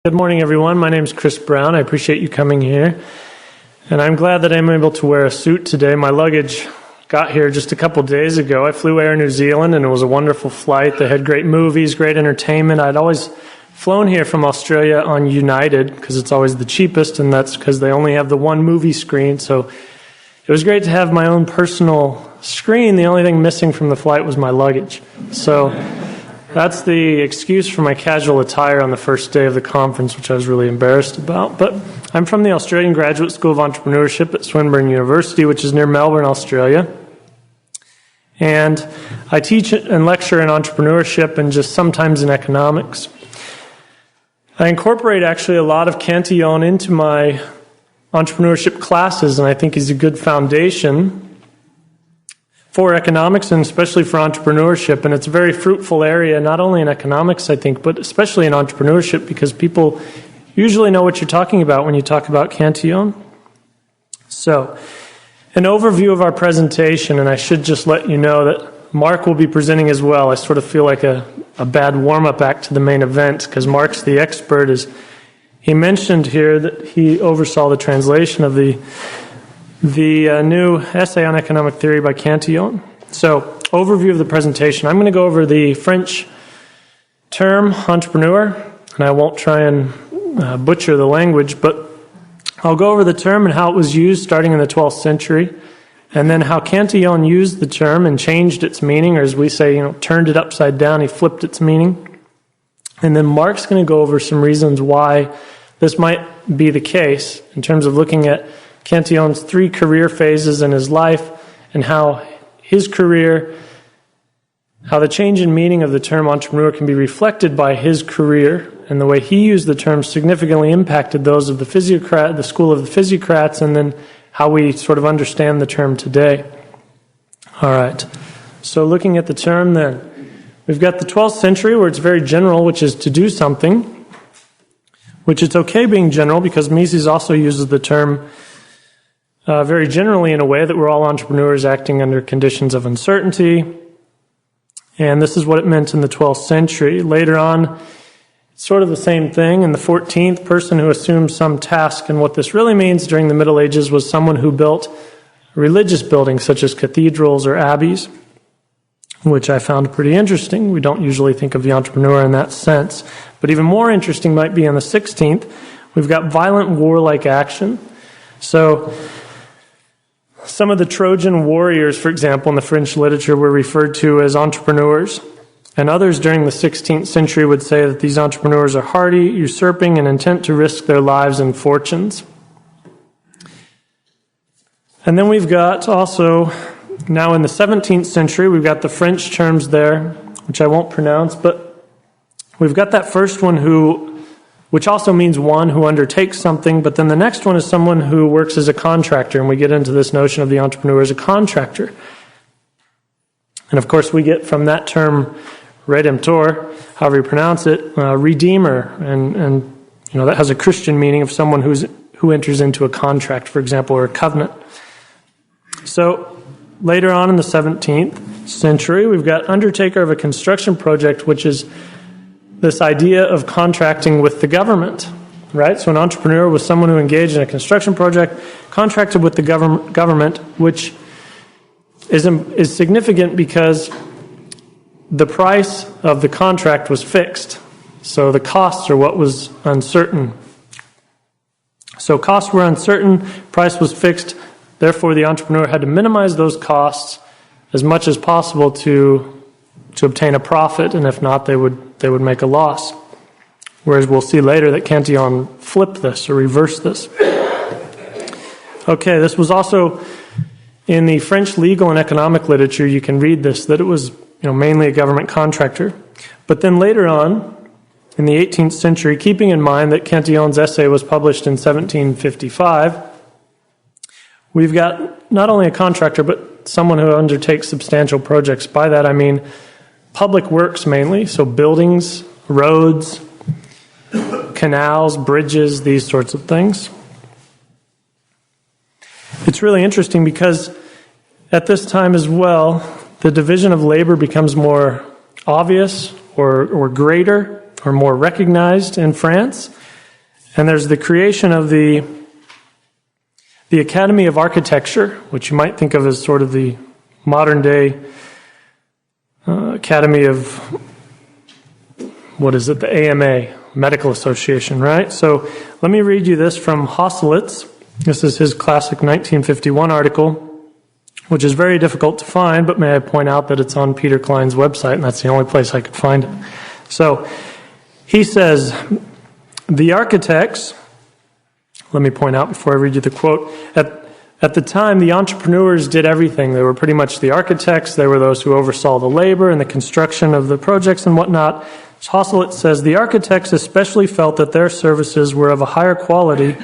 Good morning, everyone. My name is Chris Brown. I appreciate you coming here. And I'm glad that I'm able to wear a suit today. My luggage got here just a couple days ago. I flew Air New Zealand, and it was a wonderful flight. They had great movies, great entertainment. I'd always flown here from Australia on United because it's always the cheapest, and that's because they only have the one movie screen. So it was great to have my own personal screen. The only thing missing from the flight was my luggage. So that's the excuse for my casual attire on the first day of the conference, which I was really embarrassed about. But I'm from the Australian Graduate School of Entrepreneurship at Swinburne University, which is near Melbourne, Australia. And I teach and lecture in entrepreneurship and just sometimes in economics. I incorporate actually a lot of Cantillon into my entrepreneurship classes, and I think he's a good foundation for economics and especially for entrepreneurship. And it's a very fruitful area, not only in economics, I think, but especially in entrepreneurship, because people usually know what you're talking about when you talk about Cantillon. So, an overview of our presentation, and I should just let you know that Mark will be presenting as well. I sort of feel like a bad warm-up act to the main event, because Mark's the expert. He mentioned here that he oversaw the translation of the new essay on economic theory by Cantillon. So, overview of the presentation. I'm going to go over the French term entrepreneur, and I won't try and butcher the language, but I'll go over the term and how it was used starting in the 12th century, and then how Cantillon used the term and changed its meaning, or as we say, turned it upside down, he flipped its meaning. And then Mark's going to go over some reasons why this might be the case in terms of looking at Cantillon's 3 career phases in his life and how his career, how the change in meaning of the term entrepreneur can be reflected by his career, and the way he used the term significantly impacted those of the school of the physiocrats, and then how we sort of understand the term today. All right. So looking at the term then, we've got the 12th century where it's very general, which is to do something, which it's okay being general because Mises also uses the term very generally in a way that we're all entrepreneurs acting under conditions of uncertainty. And this is what it meant in the 12th century. Later on, it's sort of the same thing. In the 14th, person who assumed some task. And what this really means during the Middle Ages was someone who built religious buildings such as cathedrals or abbeys, which I found pretty interesting. We don't usually think of the entrepreneur in that sense. But even more interesting might be in the 16th. We've got violent warlike action. So some of the Trojan warriors, for example, in the French literature were referred to as entrepreneurs. And others during the 16th century would say that these entrepreneurs are hardy, usurping, and intent to risk their lives and fortunes. And then we've got also, now in the 17th century, we've got the French terms there, which I won't pronounce, but we've got that first one which also means one who undertakes something, but then the next one is someone who works as a contractor, and we get into this notion of the entrepreneur as a contractor. And of course we get from that term redemptor, however you pronounce it, redeemer, and that has a Christian meaning of someone who enters into a contract, for example, or a covenant. So later on in the 17th century, we've got undertaker of a construction project, which is this idea of contracting with the government, right? So an entrepreneur was someone who engaged in a construction project, contracted with the government, which is significant because the price of the contract was fixed. So the costs are what was uncertain. So costs were uncertain, price was fixed, therefore the entrepreneur had to minimize those costs as much as possible to obtain a profit, and if not, they would make a loss. Whereas we'll see later that Cantillon flipped this or reversed this. Okay, this was also in the French legal and economic literature. You can read this, that it was mainly a government contractor. But then later on, in the 18th century, keeping in mind that Cantillon's essay was published in 1755, we've got not only a contractor, but someone who undertakes substantial projects. By that I mean public works mainly, so buildings, roads, canals, bridges, these sorts of things. It's really interesting because at this time as well, the division of labor becomes more obvious or greater or more recognized in France. And there's the creation of the Academy of Architecture, which you might think of as sort of the modern day Academy of, what is it, the AMA, Medical Association, right? So let me read you this from Hosselitz. This is his classic 1951 article, which is very difficult to find, but may I point out that it's on Peter Klein's website, and that's the only place I could find it. So he says, the architects, let me point out before I read you the quote, at the time, the entrepreneurs did everything. They were pretty much the architects. They were those who oversaw the labor and the construction of the projects and whatnot. Hosselitz says, the architects especially felt that their services were of a higher quality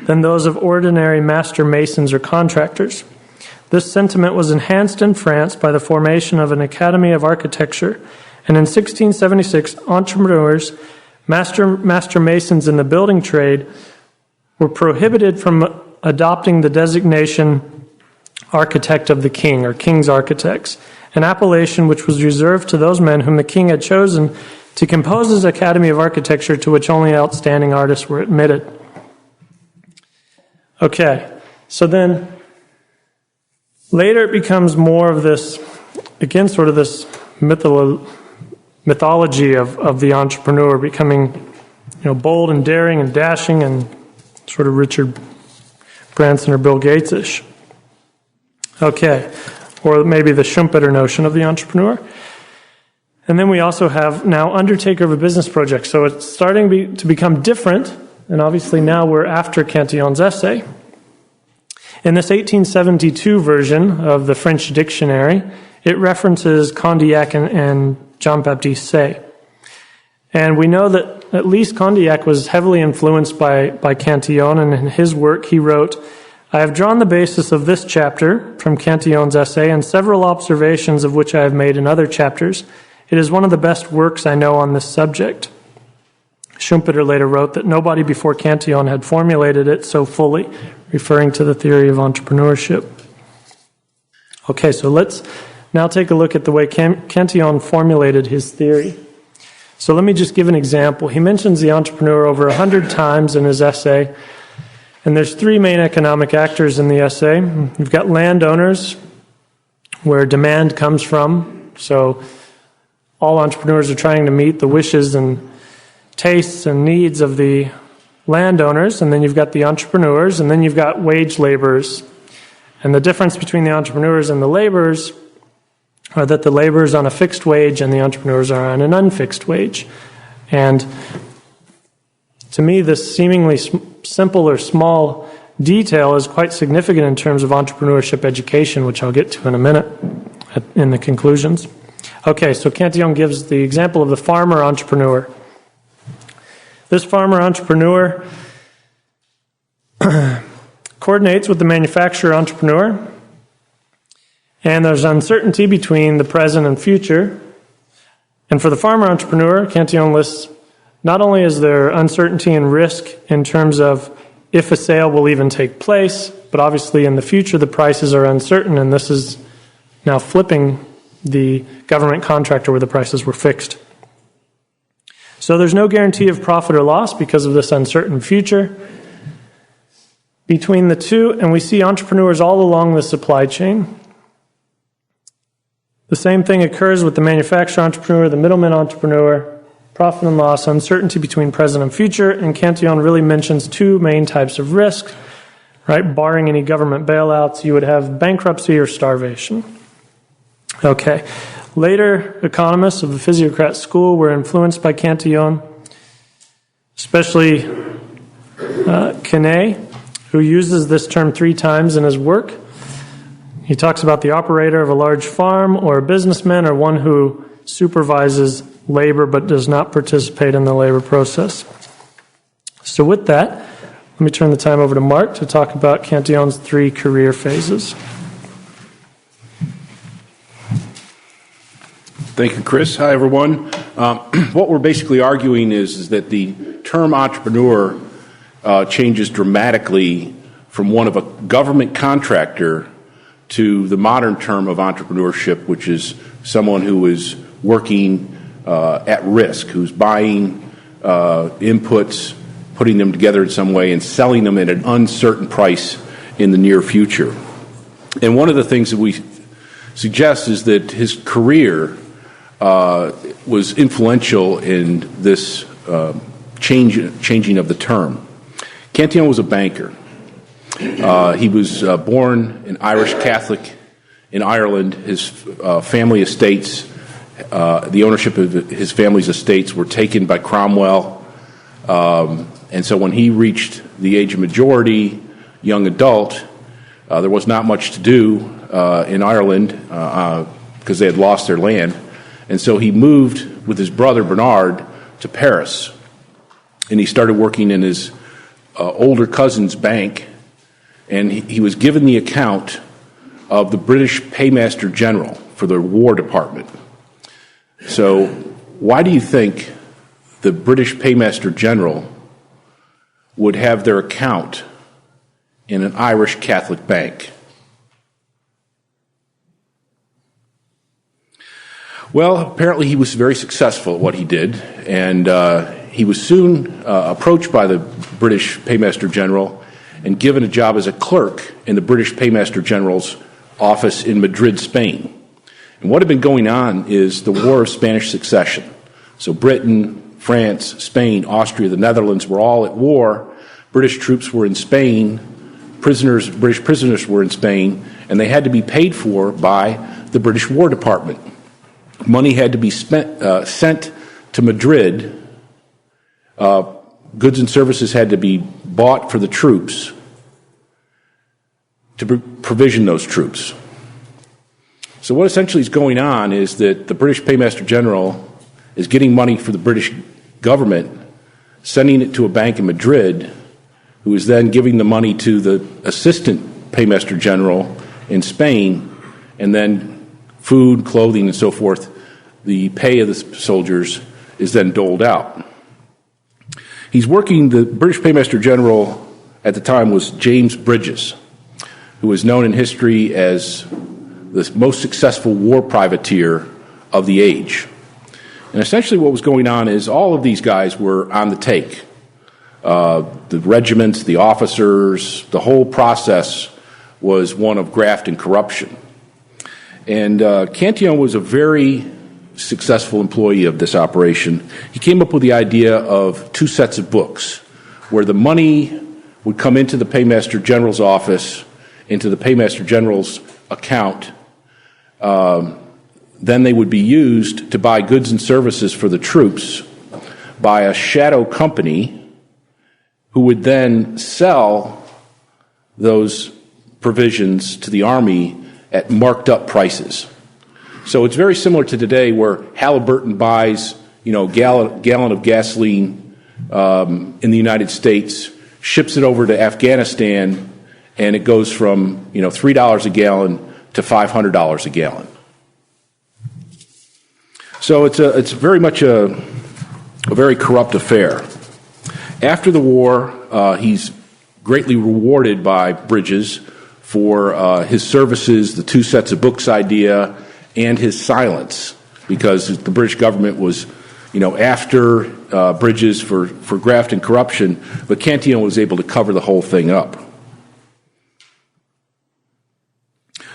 than those of ordinary master masons or contractors. This sentiment was enhanced in France by the formation of an Academy of Architecture, and in 1676, entrepreneurs, master masons in the building trade, were prohibited from adopting the designation architect of the king, or king's architects, an appellation which was reserved to those men whom the king had chosen to compose his Academy of Architecture, to which only outstanding artists were admitted. Okay, so then later it becomes more of this, again, sort of this mythology of the entrepreneur becoming, bold and daring and dashing and sort of Richard Branson or Bill Gates-ish. Okay, or maybe the Schumpeter notion of the entrepreneur. And then we also have now undertaker of a business project. So it's starting to become different, and obviously now we're after Cantillon's essay. In this 1872 version of the French dictionary, it references Condillac and Jean-Baptiste Say. And we know that at least Condillac was heavily influenced by Cantillon, and in his work he wrote, I have drawn the basis of this chapter from Cantillon's essay and several observations of which I have made in other chapters. It is one of the best works I know on this subject. Schumpeter later wrote that nobody before Cantillon had formulated it so fully, referring to the theory of entrepreneurship. Okay, so let's now take a look at the way Cantillon formulated his theory. So let me just give an example. He mentions the entrepreneur over 100 times in his essay, and there's three main economic actors in the essay. You've got landowners, where demand comes from. So all entrepreneurs are trying to meet the wishes and tastes and needs of the landowners, and then you've got the entrepreneurs, and then you've got wage laborers. And the difference between the entrepreneurs and the laborers are that the laborers are on a fixed wage and the entrepreneurs are on an unfixed wage. And to me, this seemingly simple or small detail is quite significant in terms of entrepreneurship education, which I'll get to in a minute in the conclusions. Okay, so Cantillon gives the example of the farmer entrepreneur. This farmer entrepreneur coordinates with the manufacturer entrepreneur, and there's uncertainty between the present and future. And for the farmer entrepreneur, Cantillon lists not only is there uncertainty and risk in terms of if a sale will even take place, but obviously in the future the prices are uncertain, and this is now flipping the government contractor where the prices were fixed. So there's no guarantee of profit or loss because of this uncertain future between the two, and we see entrepreneurs all along the supply chain. The same thing occurs with the manufacturer entrepreneur, the middleman entrepreneur, profit and loss, uncertainty between present and future, and Cantillon really mentions two main types of risk, right? Barring any government bailouts, you would have bankruptcy or starvation. Okay. Later economists of the Physiocrat school were influenced by Cantillon, especially Quesnay, who uses this term 3 times in his work. He talks about the operator of a large farm, or a businessman, or one who supervises labor but does not participate in the labor process. So with that, let me turn the time over to Mark to talk about Cantillon's 3 career phases. Thank you, Chris. Hi, everyone. What we're basically arguing is that the term entrepreneur changes dramatically from one of a government contractor to the modern term of entrepreneurship, which is someone who is working at risk, who's buying inputs putting them together in some way and selling them at an uncertain price in the near future. And one of the things that we suggest is that his career was influential in this changing of the term. Cantillon was a banker. He was born an Irish Catholic in Ireland. His family estates, the ownership of his family's estates were taken by Cromwell. And so when he reached the age of majority, young adult, there was not much to do in Ireland because they had lost their land. And so he moved with his brother Bernard to Paris. And he started working in his older cousin's bank. And he was given the account of the British Paymaster General for the War Department. So why do you think the British Paymaster General would have their account in an Irish Catholic bank? Well, apparently he was very successful at what he did, and he was soon approached by the British Paymaster General and given a job as a clerk in the British Paymaster General's office in Madrid, Spain. And what had been going on is the War of Spanish Succession. So Britain, France, Spain, Austria, the Netherlands were all at war. British troops were in Spain, British prisoners were in Spain, and they had to be paid for by the British War Department. Money had to be sent to Madrid. Goods and services had to be bought for the troops to provision those troops. So what essentially is going on is that the British Paymaster General is getting money for the British government, sending it to a bank in Madrid, who is then giving the money to the Assistant Paymaster General in Spain, and then food, clothing, and so forth, the pay of the soldiers is then doled out. He's working, the British Paymaster General at the time was James Bridges, who is known in history as the most successful war privateer of the age. And essentially what was going on is all of these guys were on the take. The regiments, the officers, the whole process was one of graft and corruption. And Cantillon was a very successful employee of this operation. He came up with the idea of two sets of books, where the money would come into the Paymaster General's office, into the Paymaster General's account. Then they would be used to buy goods and services for the troops by a shadow company who would then sell those provisions to the army at marked up prices. So it's very similar to today, where Halliburton buys, a gallon of gasoline in the United States, ships it over to Afghanistan, and it goes from $3 a gallon to $500 a gallon. So it's very much a very corrupt affair. After the war, he's greatly rewarded by Bridges for his services, the two sets of books idea, and his silence, because the British government was, after Bridges for graft and corruption, but Cantillon was able to cover the whole thing up.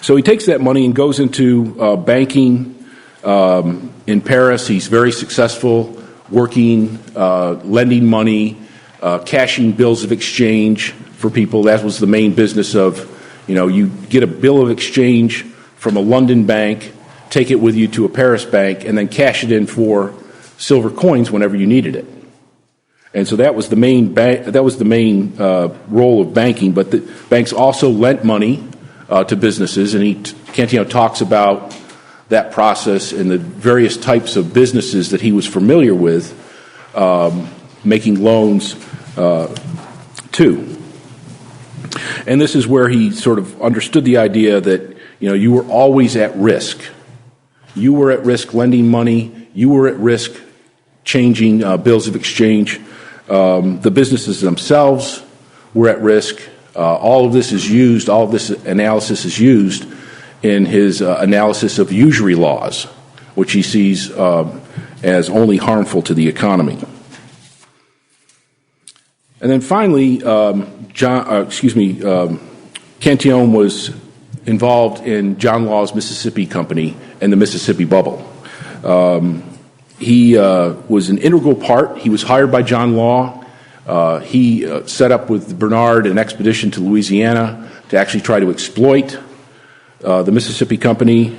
So he takes that money and goes into banking in Paris. He's very successful, working, lending money, cashing bills of exchange for people. That was the main business of, you get a bill of exchange from a London bank, take it with you to a Paris bank, and then cash it in for silver coins whenever you needed it. And so that was the main role of banking. But the banks also lent money to businesses, and Cantillon talks about that process and the various types of businesses that he was familiar with, making loans to. And this is where he sort of understood the idea that you were always at risk. You were at risk lending money. You were at risk changing bills of exchange. The businesses themselves were at risk. All of this analysis is used in his analysis of usury laws, which he sees as only harmful to the economy. And then finally, Cantillon was involved in John Law's Mississippi Company and the Mississippi Bubble. He was an integral part. He was hired by John Law. He set up with Bernard an expedition to Louisiana to actually try to exploit the Mississippi Company.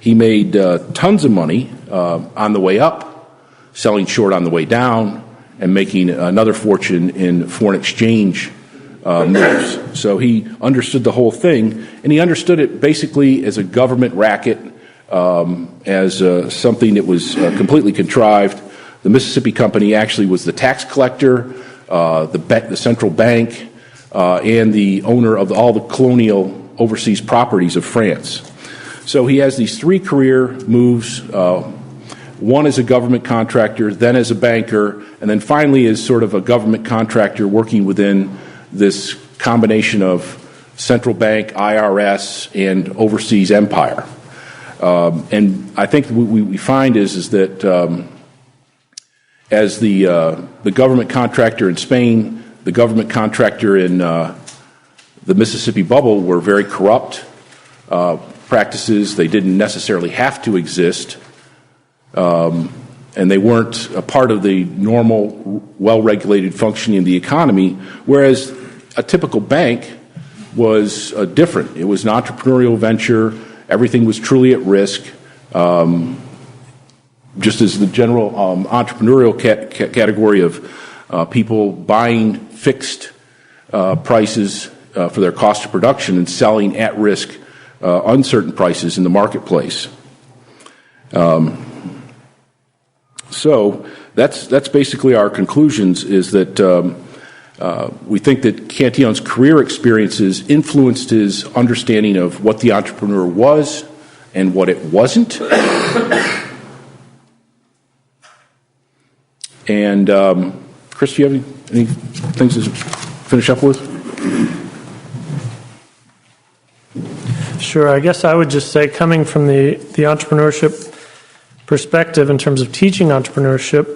He made tons of money on the way up, selling short on the way down, and making another fortune in foreign exchange moves. So he understood the whole thing, and he understood it basically as a government racket, as something that was completely contrived. The Mississippi Company actually was the tax collector, the central bank, and the owner of all the colonial overseas properties of France. So he has these three career moves, one as a government contractor, then as a banker, and then finally as sort of a government contractor working within this combination of central bank, IRS, and overseas empire. And I think what we find is that as the government contractor in Spain, the government contractor in the Mississippi Bubble were very corrupt practices. They didn't necessarily have to exist, and they weren't a part of the normal, well-regulated functioning of the economy, whereas a typical bank was different. It was an entrepreneurial venture. Everything was truly at risk, just as the general entrepreneurial category of people buying fixed prices for their cost of production and selling at-risk uncertain prices in the marketplace. So that's basically our conclusions, is that we think that Cantillon's career experiences influenced his understanding of what the entrepreneur was and what it wasn't. And Chris, do you have any things to finish up with? Sure. I guess I would just say, coming from the entrepreneurship perspective in terms of teaching entrepreneurship,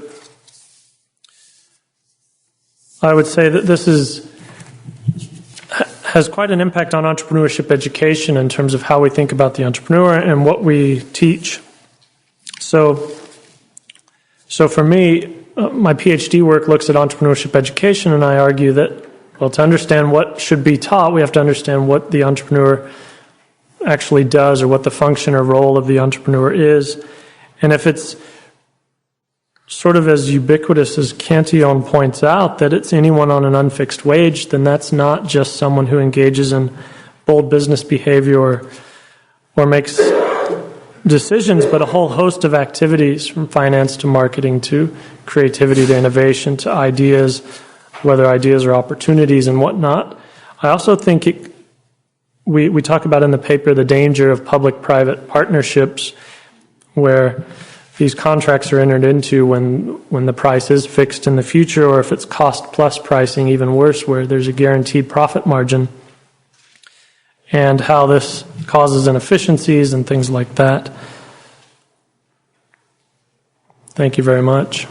I would say that this has quite an impact on entrepreneurship education in terms of how we think about the entrepreneur and what we teach. So for me, my PhD work looks at entrepreneurship education, and I argue that, well, to understand what should be taught, we have to understand what the entrepreneur actually does, or what the function or role of the entrepreneur is. And if it's sort of as ubiquitous as Cantillon points out, that it's anyone on an unfixed wage, then that's not just someone who engages in bold business behavior or makes decisions, but a whole host of activities, from finance to marketing to creativity to innovation to ideas, whether ideas are opportunities and whatnot. I also think we talk about in the paper the danger of public-private partnerships, where these contracts are entered into when the price is fixed in the future, or if it's cost-plus pricing, even worse, where there's a guaranteed profit margin, and how this causes inefficiencies and things like that. Thank you very much.